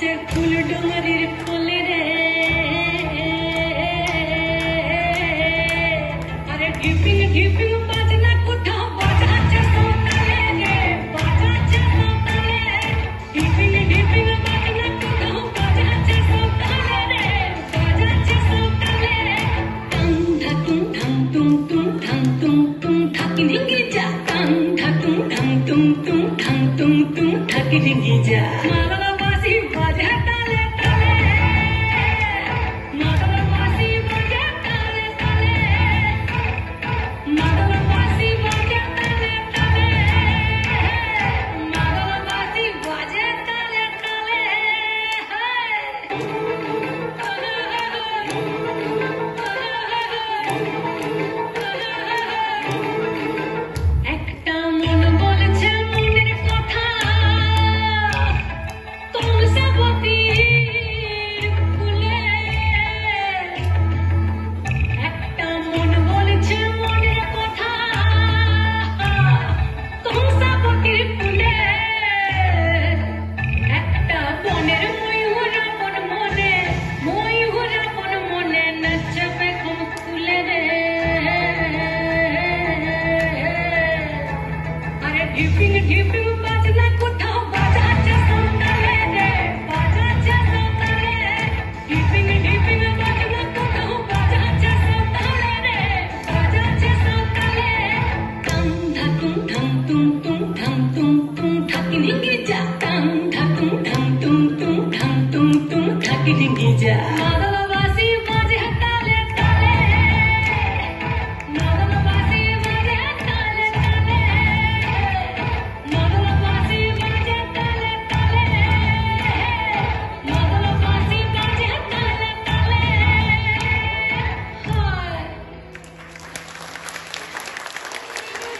বাজছে ফুল ডুঙরির কোলে রে, আরে ঢিপিং ঢিপিং বাজনা কোথাও বাজাচ্ছে সকালে রে, বাজাচ্ছে সকালে, ঢিপিং ঢিপিং বাজনা কোথাও বাজাচ্ছে সকালে রে, বাজাচ্ছে সকালে, টাং ধাতুং ধাং তুং তুং ধাং তুং তুং ঠাকি ঢিঙ্গি যা, টাং ধাতুং ধাং তুং তুং ধাং তুং তুং ঠাকি ঢিঙ্গি যা, মালা বাসি বাজাটা